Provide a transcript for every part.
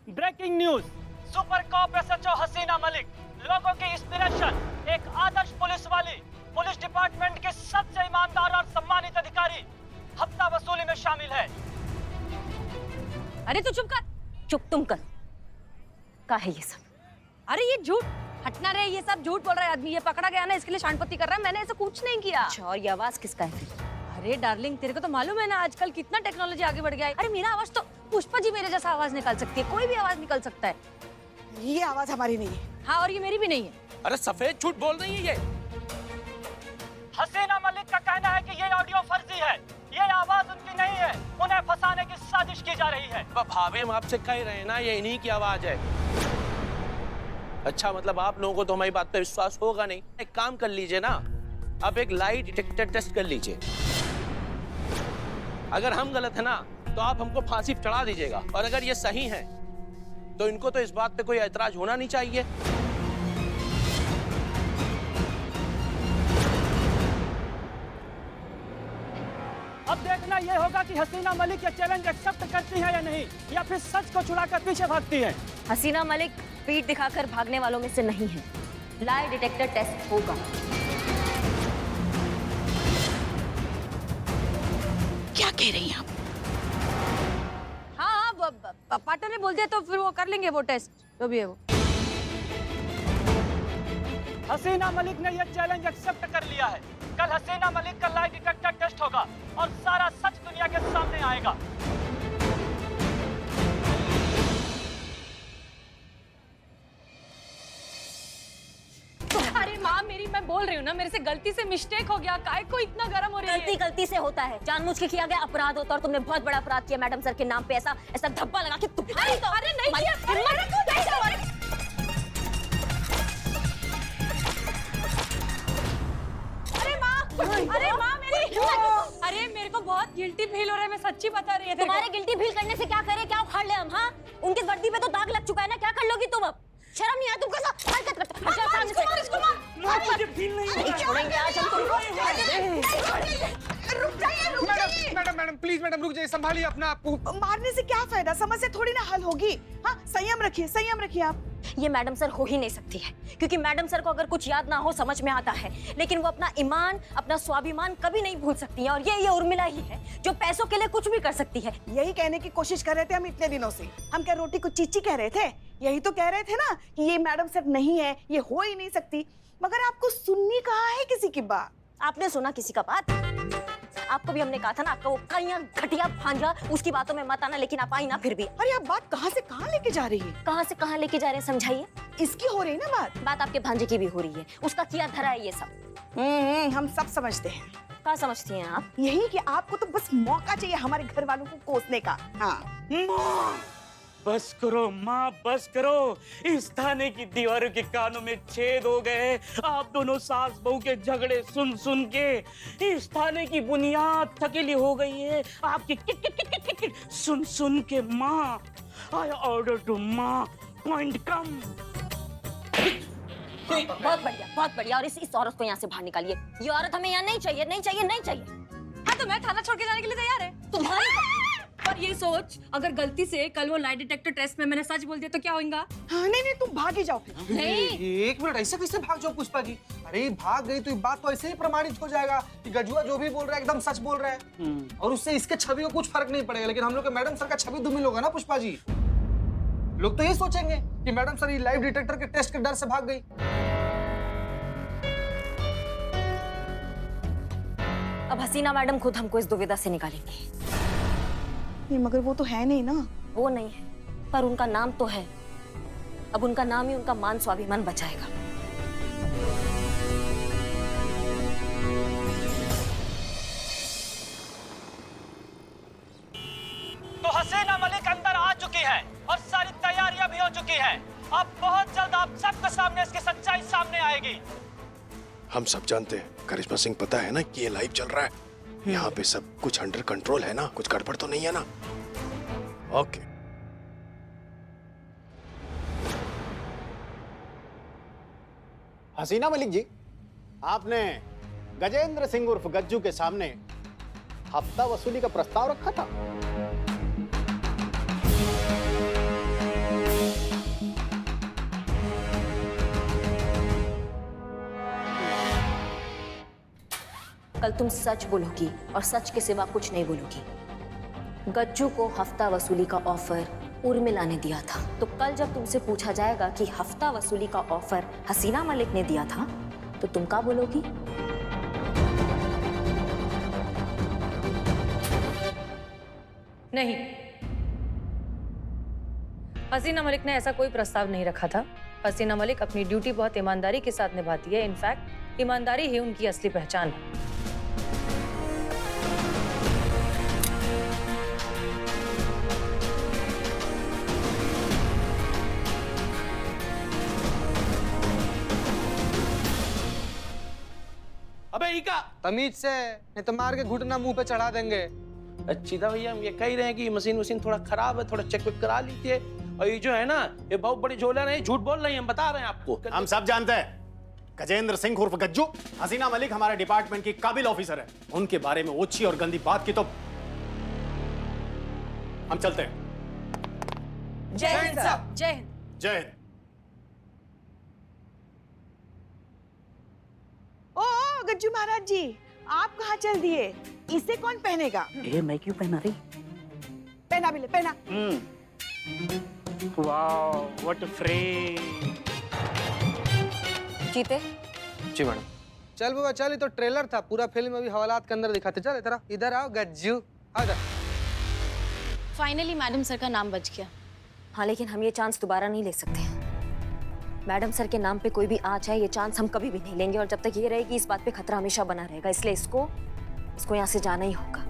Breaking news, super cop SHO Hasina Malik, लोगों की inspiration, एक आदर्श पुलिस वाली, पुलिस डिपार्टमेंट के सबसे ईमानदार और सम्मानित अधिकारी हफ्ता वसूली में शामिल है। अरे तू चुप कर। चुप तुम कर। क्या है ये सब? अरे ये झूठ, हटना रे, ये सब झूठ बोल रहा है आदमी। ये पकड़ा गया ना, इसके लिए शांतपत्ति कर रहा है। मैंने ऐसा कुछ नहीं किया। अच्छा, और ये आवाज किसका है फिर? अरे डार्लिंग, तेरे को तो मालूम है ना आजकल कितना टेक्नोलॉजी आगे बढ़ गया है। अरे मेरा आवाज तो पुष्पा जी मेरे जैसा आवाज निकाल सकती है, कोई भी आवाज निकल सकता है। ये आवाज हमारी नहीं है। हाँ, और ये मेरी भी नहीं है। अरे सफेद झूठ बोल रही है ये। हसीना मलिक का कहना है कि ये ऑडियो फर्जी है, ये आवाज उनकी नहीं है, उन्हें फंसाने की साजिश की जा रही है। भाभी, हम आपसे कह रहे हैं ना, ये इन्हीं की आवाज है। अच्छा, मतलब आप लोगों को तो हमारी बात पे विश्वास होगा नहीं। एक काम कर लीजिए ना, आप एक लाई डिटेक्टर टेस्ट कर लीजिए। अगर हम गलत है ना, तो आप हमको फांसी पे चढ़ा दीजिएगा, और अगर ये सही है तो इनको तो इस बात पे कोई ऐतराज होना नहीं चाहिए। अब देखना ये होगा कि हसीना मलिक ये चैलेंज एक्सेप्ट करती है या नहीं, या फिर सच को छुड़ाकर पीछे भागती है। हसीना मलिक पीठ दिखाकर भागने वालों में से नहीं है। लाई डिटेक्टर टेस्ट होगा। क्या कह रही हैं आप? हाँ, पार्टनर ने बोल दिया तो फिर वो कर लेंगे वो टेस्ट, जो भी है वो। हसीना मलिक ने यह चैलेंज एक्सेप्ट कर लिया है। कल हसीना मलिक का लाई डिटेक्टर टेस्ट होगा और सारा सच दुनिया के सामने आएगा। अरे माँ मेरी, मैं बोल रही हूँ ना, मेरे से गलती से मिस्टेक हो गया। काय को इतना गर्म हो रही है? गलती गलती से होता है, जानबूझ के किया गया अपराध होता है, और तुमने बहुत बड़ा अपराध किया मैडम सर के नाम पे। ऐसा ऐसा धब्बा लगा के तुम्हारी तो अरे नहीं किया। अरे माँ मेरी, अरे मेरे को बहुत गिल्टी फील हो रहा है, मैं सच्ची बता रही है। तुम्हारे गिल्टी फील करने से क्या करे, क्या उखाड़ ले हम? हाँ, उनकी वर्दी पे तो दाग लग चुका है ना, क्या कर लोगी तुम अब? शर्म नहीं आया तुमको? सब हरकत करते हो। मुझे फील नहीं हो रहा है। छोड़ेंगे आज हम तुमको। रुक जाइए। मैडम प्लीज मैडम रुक जाइए, संभालिए अपना आप को। मारने से क्या फायदा? समस्या थोड़ी ना हल होगी। हाँ, संयम रखिए आप। ये मैडम सर हो ही नहीं सकती है, क्योंकि मैडम सर को अगर कुछ याद ना हो समझ में आता है, लेकिन वो अपना ईमान, अपना स्वाभिमान कभी नहीं भूल सकती है। और ये उर्मिला ही है जो पैसों के लिए कुछ भी कर सकती है। यही कहने की कोशिश कर रहे थे हम इतने दिनों से। हम क्या रोटी को चीची कह रहे थे? यही तो कह रहे थे ना कि ये मैडम सर नहीं है, ये हो ही नहीं सकती। मगर आपको सुननी कहाँ है किसी की बात? आपने सुना किसी का बात? आपको भी हमने कहा था ना, आपका वो कहिया घटिया भांजा, उसकी बातों में मत आना, लेकिन आप आई ना फिर भी। अरे आप बात कहाँ से कहाँ लेके जा रही है? कहाँ से कहाँ लेके जा रहे हैं, समझाइए। इसकी हो रही है ना बात आपके भांजे की भी हो रही है, उसका किया धरा है ये सब। हम सब समझते हैं। क्या समझती हैं आप? यही कि आपको तो बस मौका चाहिए हमारे घर वालों को कोसने का। हाँ। बस करो माँ, बस करो। इस थाने की दीवारों के कानों में छेद हो गए। आप दोनों सास बहू के झगड़े सुन सुन के इस थाने की बुनियाद थकेली हो गई है। आपकी kit kit kit kit kit सुन सुन के माँ। आई ऑर्डर टू माँ, पॉइंट कम। बहुत बढ़िया। और इस औरत को यहाँ से बाहर निकालिए। ये औरत हमें यहाँ नहीं चाहिए। हाँ, तो मैं थाना छोड़ के जाने के लिए तैयार है। तुम्हारी पर ये सोच, अगर गलती से कल वो लाई डिटेक्टर टेस्ट में मैंने सच बोल दिया तो क्या होगा? हाँ, नहीं तुम भाग ही जाओ फिर। नहीं। एक मिनट, ऐसे कैसे भाग जाओ पुष्पा जी? अरे भाग गई तो ये बात तो ऐसे ही प्रमाणित हो जाएगा कि गजुआ जो भी बोल रहा है एकदम सच बोल रहा है, और उससे इसके छवि को कुछ फर्क नहीं पड़ेगा। लेकिन हम लोग के मैडम सर का छवि धूमिल होगा ना पुष्पा जी। लोग तो ये सोचेंगे कि मैडम सर ये लाइव डिटेक्टर के टेस्ट के डर से भाग गई। अब हसीना मैडम खुद हमको इस दुविधा से निकालेंगी। नहीं, मगर वो तो है नहीं ना। वो नहीं है, पर उनका नाम तो है। अब उनका नाम ही उनका मान स्वाभिमान बचाएगा। तो हसीना मलिक अंदर आ चुकी है और सारी तैयारियां भी हो चुकी हैं। अब बहुत जल्द आप सबके सामने इसकी सच्चाई सामने आएगी। हम सब जानते हैं, करिश्मा सिंह, पता है ना कि ये लाइव चल रहा है। यहाँ पे सब कुछ अंडर कंट्रोल है ना, कुछ गड़बड़ तो नहीं है ना? ओके। हसीना मलिक जी, आपने गजेंद्र सिंह उर्फ गज्जू के सामने हफ्ता वसूली का प्रस्ताव रखा था। कल तुम सच बोलोगी और सच के सिवा कुछ नहीं बोलोगी। गज्जू को हफ्ता वसूली का ऑफर उर्मिला ने दिया था, तो कल जब तुमसे पूछा जाएगा कि हफ्ता वसूली का ऑफर हसीना मलिक ने दिया था, तो तुम क्या बोलोगी? नहीं, हसीना मलिक ने ऐसा कोई प्रस्ताव नहीं रखा था। हसीना मलिक अपनी ड्यूटी बहुत ईमानदारी के साथ निभाती है। इनफैक्ट ईमानदारी ही उनकी असली पहचान है। अबे ईका, तमीज से, नहीं तो मार के घुटना मुंह पे चढ़ा देंगे। अच्छी भैया हम ये कह ही रहे हैं कि मशीन वशीन थोड़ा खराब है, थोड़ा चेक वेक करा लीजिए। और ये जो है ना, ये बहुत बड़ी झोला नहीं, झूठ बोल रही है, हम बता रहे हैं आपको। हम सब जानते हैं गजेंद्र सिंह उर्फ गज्जू, हसीना मलिक हमारे डिपार्टमेंट की काबिल ऑफिसर है। उनके बारे में ओछी और गंदी बात की तो हम चलते हैं। जय हिंद साहब। जय हिंद। जय हिंद। ओ गज्जू महाराज जी, आप कहाँ चल दिए? इसे कौन पहनेगा? ए, मैं क्यों पहना रही? पहना भी ले, पहना। Wow, what a frame. जीते जी मैडम। चल बाबा चल, ये तो ट्रेलर था, पूरा फिल्म अभी हवालात के अंदर दिखाते। चल इधर आओ, इधर आओ गज्जू, आ जा। फाइनली मैडम सर का नाम बच गया। हाँ, लेकिन हम ये चांस दोबारा नहीं ले सकते। मैडम सर के नाम पे कोई भी आ जाए, ये चांस हम कभी भी नहीं लेंगे। और जब तक ये रहेगी, इस बात पे खतरा हमेशा बना रहेगा। इसलिए इसको यहाँ से जाना ही होगा।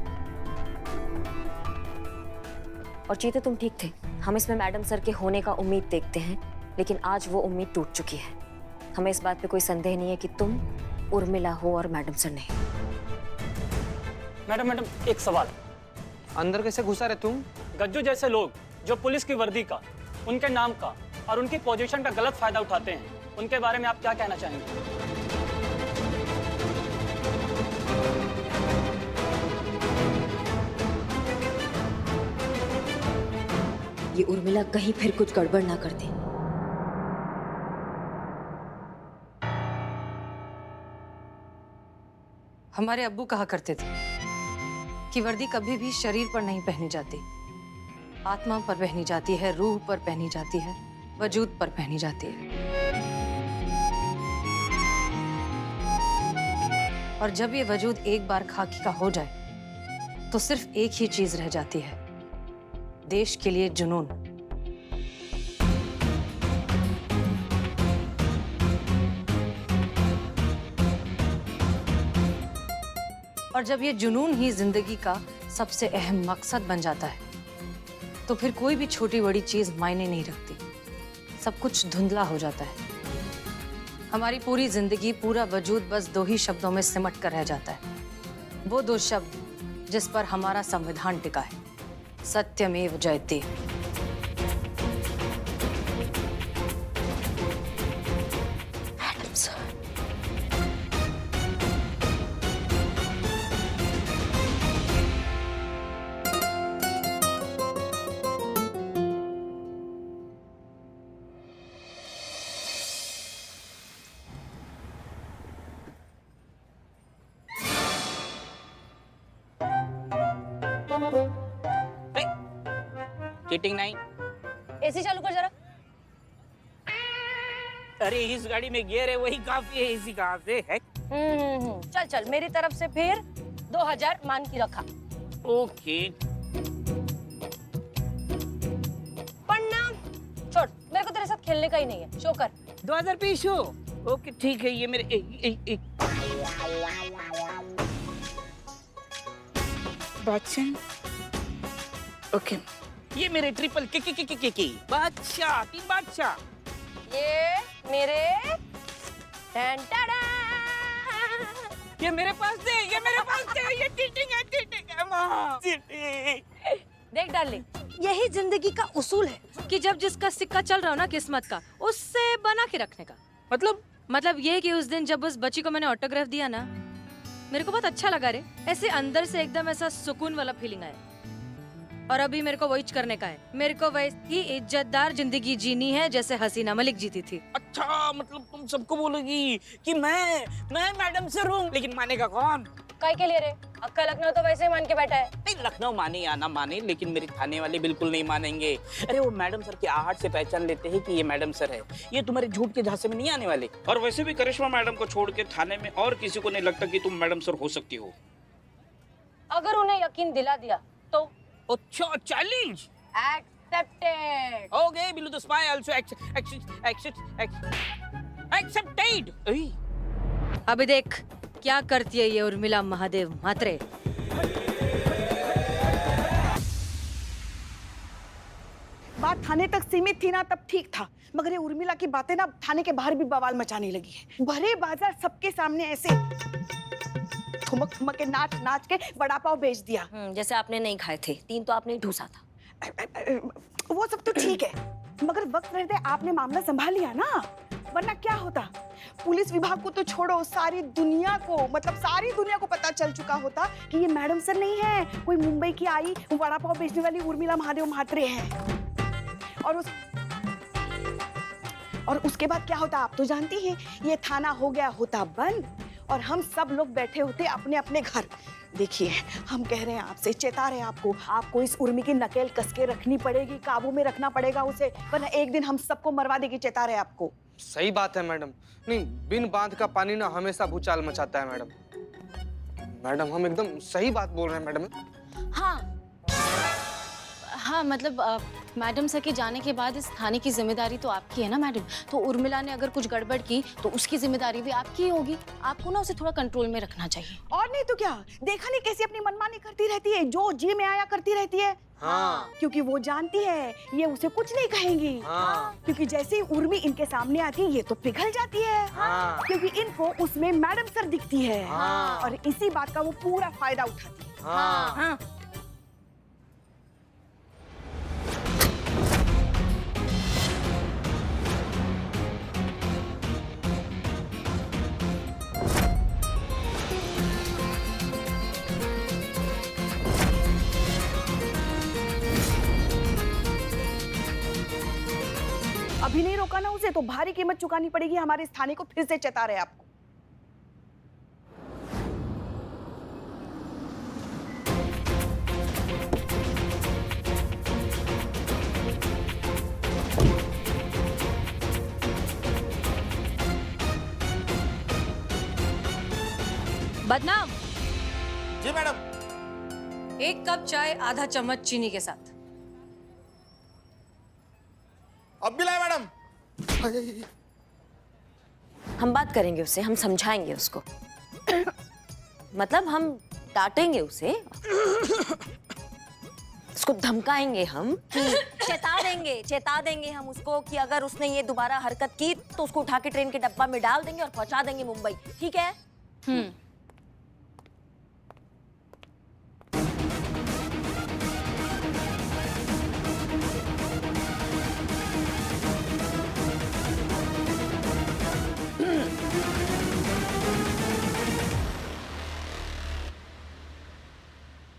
और चीते, तुम ठीक थे। हम इसमें मैडम सर के होने का उम्मीद देखते हैं, लेकिन आज वो उम्मीद टूट चुकी है। हमें इस बात पे कोई संदेह नहीं है कि तुम उर्मिला हो और मैडम सर नहीं। मैडम एक सवाल। अंदर कैसे घुसा रहे तुम? गज्जू जैसे लोग जो पुलिस की वर्दी का, उनके नाम का और उनकी पोजीशन का गलत फायदा उठाते हैं, उनके बारे में आप क्या कहना चाहेंगे? ये उर्मिला कहीं फिर कुछ गड़बड़ ना कर दे। हमारे अब्बू कहा करते थे कि वर्दी कभी भी शरीर पर नहीं पहनी जाती, आत्मा पर पहनी जाती है, रूह पर पहनी जाती है, वजूद पर पहनी जाती है। और जब ये वजूद एक बार खाकी का हो जाए, तो सिर्फ एक ही चीज रह जाती है, देश के लिए जुनून। और जब ये जुनून ही जिंदगी का सबसे अहम मकसद बन जाता है, तो फिर कोई भी छोटी बड़ी चीज मायने नहीं रखती, सब कुछ धुंधला हो जाता है। हमारी पूरी जिंदगी, पूरा वजूद बस दो ही शब्दों में सिमट कर रह जाता है। वो दो शब्द जिस पर हमारा संविधान टिका है, सत्यमेव जयते। मैडम सर, चीटिंग नहीं। एसी चालू कर जरा। अरे इस गाड़ी में गियर है, वही काफी है, इसी कहाँ से है। चल चल, मेरी तरफ से फिर 2000 मान की रखा। ओके। पढ़ना छोड़, मेरे को तेरे साथ खेलने का ही नहीं है। शो कर। 2000 पे शो। ओके ठीक है, ये मेरे बच्चन। ओके, ये मेरे ट्रिपल के बादशाह, 3 बादशाह। ये मेरे ये मेरे पास दे, ये मेरे पास दे, ये चीटिंग है माँ, चीटिंग। देख डार्लिंग, यही जिंदगी का उसूल है कि जब जिसका सिक्का चल रहा हो ना किस्मत का, उससे बना के रखने का। मतलब ये कि उस दिन जब उस बच्ची को मैंने ऑटोग्राफ दिया ना, मेरे को बहुत अच्छा लगा रे। ऐसे अंदर से एकदम ऐसा सुकून वाला फीलिंग आया। और अभी मेरे को वही करने का है। मेरे को वैसी इज्जतदार जिंदगी जीनी है जैसे हसीना मलिक जीती थी। अच्छा, मतलब तुम सबको बोलोगी कि मैं मैडम से हूँ, लेकिन मानेगा कौन? काय के लिए रे? अक्का लखनऊ तो वैसे ही मान के बैठा है। नहीं, लखनऊ माने या ना माने, लेकिन मेरे थाने वाले बिल्कुल नहीं मानेंगे। अरे वो मैडम सर की आहट से पहचान लेते हैं कि ये मैडम सर है। ये तुम्हारे झूठ के झांसे में नहीं आने वाले। और वैसे भी करिश्मा मैडम को छोड़ के थाने में और किसी को नहीं लगता कि तुम मैडम सर हो सकती हो। अगर उन्हें यकीन दिला दिया तो अच्छा, challenge accepted. Okay, Billu the spy also accepted. अभी देख क्या करती है ये उर्मिला महादेव म्हात्रे। बात थाने तक सीमित थी ना तब ठीक था, मगर ये उर्मिला की बातें ना थाने के बाहर भी बवाल मचाने लगी है। भरे बाजार सबके सामने ऐसे ठुमक ठुमक के नाच नाच के वड़ा पाव बेच दिया। जैसे आपने नहीं खाए थे, 3 तो आपने ढूंसा था। वो सब तो ठीक है, मगर वक्त रहते आपने मामला संभाल लिया ना, वरना क्या होता? पुलिस विभाग को तो छोड़ो, सारी दुनिया को, मतलब सारी दुनिया को पता चल चुका होता कि ये मैडम सर नहीं है, कोई मुंबई की आई वड़ा पाव बेचने वाली उर्मिला महादेव म्हात्रे है। और उसके बाद क्या होता आप तो जानती हैं, ये थाना हो गया होता बंद और हम सब लोग बैठे होते अपने अपने घर। देखिए, हम कह रहे हैं आपसे, चेता रहे हैं आपको इस उर्मी की नकेल कस के रखनी पड़ेगी, काबू में रखना पड़ेगा उसे, वरना एक दिन हम सबको मरवा देगी। चेता रहे आपको। सही बात है मैडम। नहीं, बिन बांध का पानी ना हमेशा भूचाल मचाता है मैडम। मैडम हम एकदम सही बात बोल रहे हैं मैडम। हाँ, मतलब मैडम सर के जाने के बाद इस थाने की जिम्मेदारी तो आपकी है ना मैडम। तो उर्मिला ने अगर कुछ गड़बड़ की तो उसकी जिम्मेदारी भी आपकी ही होगी। आपको ना उसे थोड़ा कंट्रोल में रखना चाहिए। और नहीं तो क्या, देखा नहीं कैसी अपनी मनमानी करती रहती है, जो जी में आया करती रहती है। हाँ। क्योंकि वो जानती है ये उसे कुछ नहीं कहेंगी। हाँ। क्योंकि जैसे ही उर्मी इनके सामने आती है ये तो पिघल जाती है। हाँ। क्योंकि इनको उसमें मैडम सर दिखती है। हाँ। और इसी बात का वो पूरा फायदा उठाती है। हाँ। अभी नहीं रोका ना उसे तो भारी कीमत चुकानी पड़ेगी हमारे इस थाने को। फिर से चेता रहे आपको। बदनाम। जी मैडम। 1 कप चाय आधा चम्मच चीनी के साथ। अब भी लाए मैडम। हम बात करेंगे उससे, हम समझाएंगे उसको। मतलब हम डांटेंगे उसे, उसको धमकाएंगे हम कि चेता देंगे हम उसको कि अगर उसने ये दोबारा हरकत की तो उसको उठा के ट्रेन के डब्बा में डाल देंगे और पहुंचा देंगे मुंबई। ठीक है?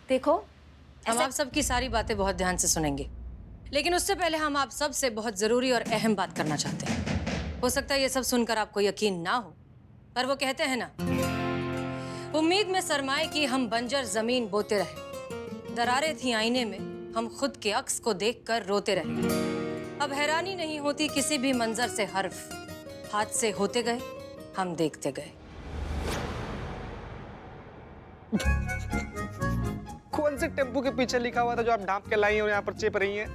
देखो, हम आप सबकी सारी बातें बहुत ध्यान से सुनेंगे, लेकिन उससे पहले हम आप सब से बहुत जरूरी और अहम बात करना चाहते हैं। हो सकता है ये सब सुनकर आपको यकीन ना हो, पर वो कहते हैं ना, उम्मीद में सरमाए की हम बंजर जमीन बोते रहे, दरारें थी आईने में, हम खुद के अक्स को देखकर रोते रहे। अब हैरानी नहीं होती किसी भी मंजर से हर्फ, हादसे होते गए, हम देखते गए। कौन से टेम्पू के पीछे लिखा हुआ था जो आप ढांप के लाई और यहाँ पर चेप रही हैं?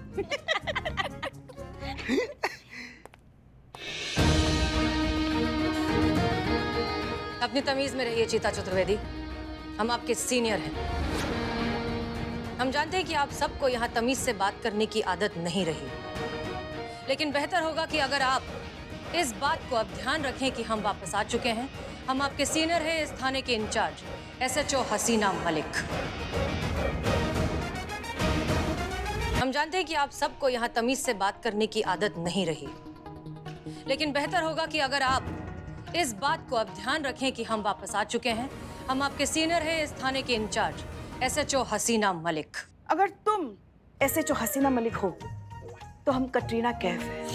अपनी तमीज में रहिए चीता चतुर्वेदी, हम आपके सीनियर हैं। हम जानते हैं कि आप सबको यहाँ तमीज से बात करने की आदत नहीं रही, लेकिन बेहतर होगा कि अगर आप इस बात को अब ध्यान रखें कि हम वापस आ चुके हैं। हम आपके सीनियर हैं, इस थाने के इंचार्ज SHO हसीना मलिक। हम जानते हैं कि आप सबको यहाँ तमीज से बात करने की आदत नहीं रही, लेकिन बेहतर होगा कि अगर आप इस बात को अब ध्यान रखें कि हम वापस आ चुके हैं। हम आपके सीनियर हैं, इस थाने के इंचार्ज SHO हसीना मलिक। अगर तुम SHO हसीना मलिक हो तो हम कटरीना कैफ हैं।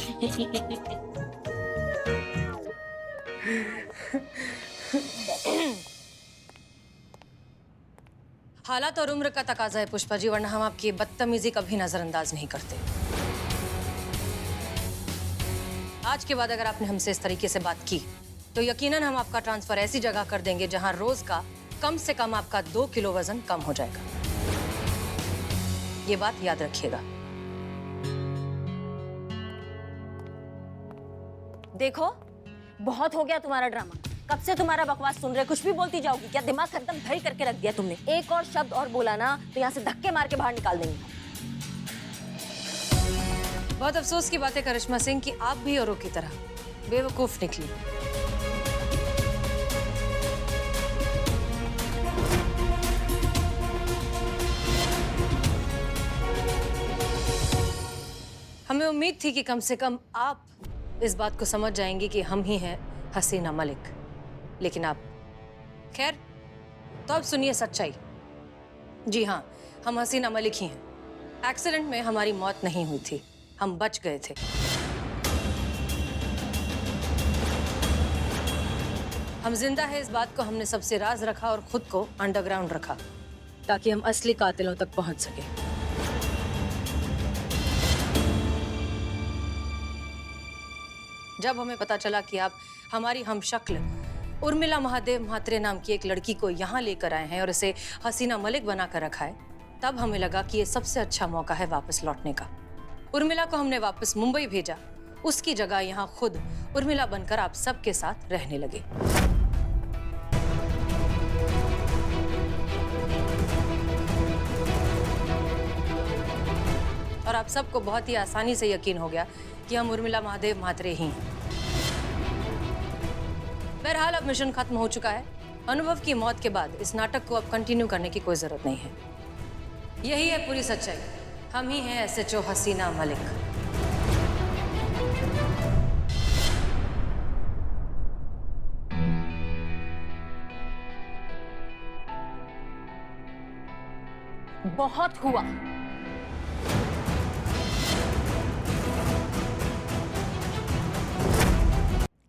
हालात और उम्र का तकाजा है पुष्पा जी, वरना हम आपकी बदतमीजी कभी नजरअंदाज नहीं करते। आज के बाद अगर आपने हमसे इस तरीके से बात की तो यकीनन हम आपका ट्रांसफर ऐसी जगह कर देंगे जहां रोज का कम से कम आपका 2 किलो वजन कम हो जाएगा। ये बात याद रखिएगा। देखो, बहुत हो गया तुम्हारा ड्रामा। कब से तुम्हारा बकवास सुन रहे, कुछ भी बोलती जाओगी क्या? दिमाग एकदम धरी करके रख दिया तुमने। एक और शब्द और बोला ना तो यहाँ से धक्के मार के बाहर निकाल देंगे। बहुत अफसोस की बात है करिश्मा सिंह कि आप भी औरों की तरह बेवकूफ निकली। हमें उम्मीद थी कि कम से कम आप इस बात को समझ जाएंगे कि हम ही हैं हसीना मलिक, लेकिन आप खैर। तो अब सुनिए सच्चाई। जी हाँ, हम हसीना मलिक ही हैं। एक्सीडेंट में हमारी मौत नहीं हुई थी, हम बच गए थे। हम जिंदा है इस बात को हमने सबसे राज रखा और खुद को अंडरग्राउंड रखा ताकि हम असली कातिलों तक पहुंच सके। जब हमें पता चला कि आप हमारी हमशक्ल उर्मिला महादेव म्हात्रे नाम की एक लड़की को यहाँ लेकर आए हैं और इसे हसीना मलिक बनाकर रखा है, तब हमें लगा कि ये सबसे अच्छा मौका है वापस लौटने का। उर्मिला को हमने वापस मुंबई भेजा, उसकी जगह यहाँ खुद उर्मिला बनकर आप सबके साथ रहने लगे। और आप सबको बहुत ही आसानी से यकीन हो गया कि हम उर्मिला महादेव म्हात्रे ही हैं। बहरहाल अब मिशन खत्म हो चुका है। अनुभव की मौत के बाद इस नाटक को अब कंटिन्यू करने की कोई जरूरत नहीं है। यही है पूरी सच्चाई। हम ही हैं SHO हसीना मलिक। बहुत हुआ।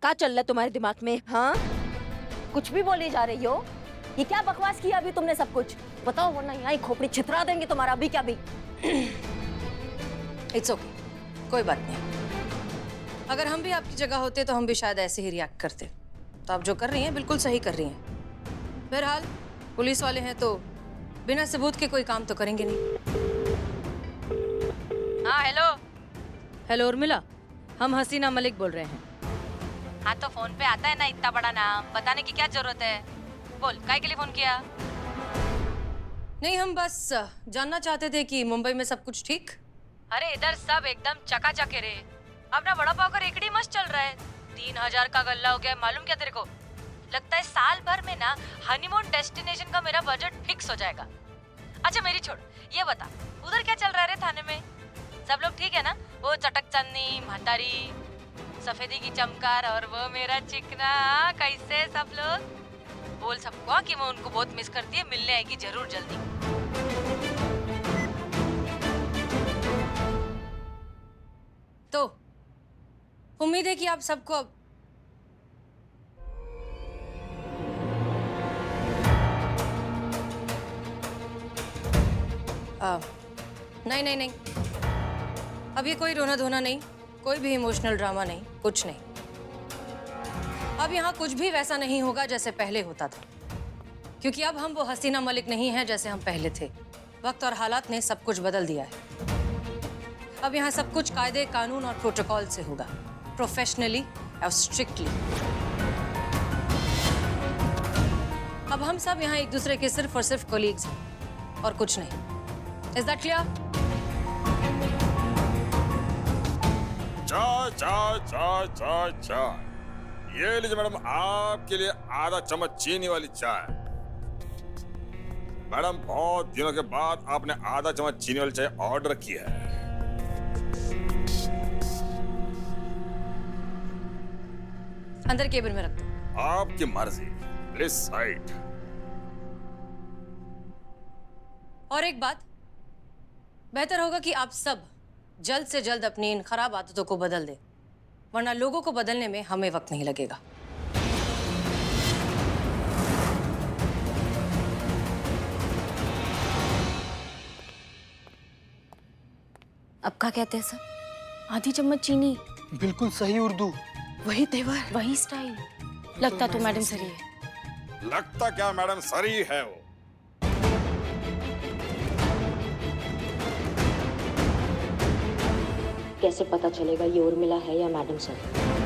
क्या चल रहा है तुम्हारे दिमाग में? हाँ, कुछ भी बोली जा रही हो। ये क्या बकवास किया अभी तुमने सब कुछ? बताओ वरना यहाँ ही खोपड़ी छितरा देंगे तुम्हारा अभी क्या भी। इट्स ओके, कोई बात नहीं। अगर हम भी आपकी जगह होते तो हम भी शायद ऐसे ही रिएक्ट करते। तो आप जो कर रही हैं बिल्कुल सही कर रही हैं। बहरहाल पुलिस वाले हैं तो बिना सबूत के कोई काम तो करेंगे नहीं। हाँ हेलो। हेलो उर्मिला, हम हसीना मलिक बोल रहे हैं। हाँ तो फोन पे आता है ना इतना बड़ा नाम, बताने की क्या जरूरत है? बोल, काहे के लिए फोन किया? नहीं, हम बस जानना चाहते थे कि मुंबई में सब कुछ ठीक। अरे इधर सब एकदम चकाचक है रे। अपना वड़ा पाव का रेकड़ी मस्त चल रहा है। 3000 का गल्ला हो गया, मालूम क्या तेरे को? लगता है साल भर में ना हनीमून डेस्टिनेशन का मेरा बजट फिक्स हो जाएगा। अच्छा मेरी छोड़, ये बता उधर क्या चल रहा है रे थाने में? सब लोग ठीक है ना? वो चटक चन्नी, म्हातारी, सफेदी की चमकार और वो मेरा चिकना, कैसे सब लोग? बोल सबको कि मैं उनको बहुत मिस करती है, मिलने आएगी जरूर जल्दी। तो उम्मीद है कि आप सबको अब नहीं नहीं नहीं, अब ये कोई रोना धोना नहीं, कोई भी इमोशनल ड्रामा नहीं, कुछ नहीं। अब यहाँ कुछ भी वैसा नहीं होगा जैसे पहले होता था, क्योंकि अब हम वो हसीना मलिक नहीं हैं जैसे हम पहले थे। वक्त और हालात ने सब कुछ बदल दिया है। अब यहाँ सब कुछ कायदे, कानून और प्रोटोकॉल से होगा, प्रोफेशनली और स्ट्रिक्टली। अब हम सब यहाँ एक दूसरे के सिर्फ और सिर्फ कोलीग्स हैं और कुछ नहीं। Is that clear? चाय चाय चाय चाय चाय। ये लीजिए मैडम, आपके लिए आधा चम्मच चीनी वाली चाय। मैडम, बहुत दिनों के बाद आपने आधा चम्मच चीनी वाली चाय ऑर्डर की है। अंदर केबिन में रख दो। आपकी मर्जी, प्लीज साइड। और एक बात, बेहतर होगा कि आप सब जल्द से जल्द अपनी इन खराब आदतों को बदल दें, वरना लोगों को बदलने में हमें वक्त नहीं लगेगा। अब क्या कहते हैं सर? आधी चम्मच चीनी, बिल्कुल सही उर्दू। वही तेवर। वही स्टाइल। लगता तो मैडम सर ही है। लगता क्या मैडम सरी है वो। कैसे पता चलेगा ये उर्मिला है या मैडम सर?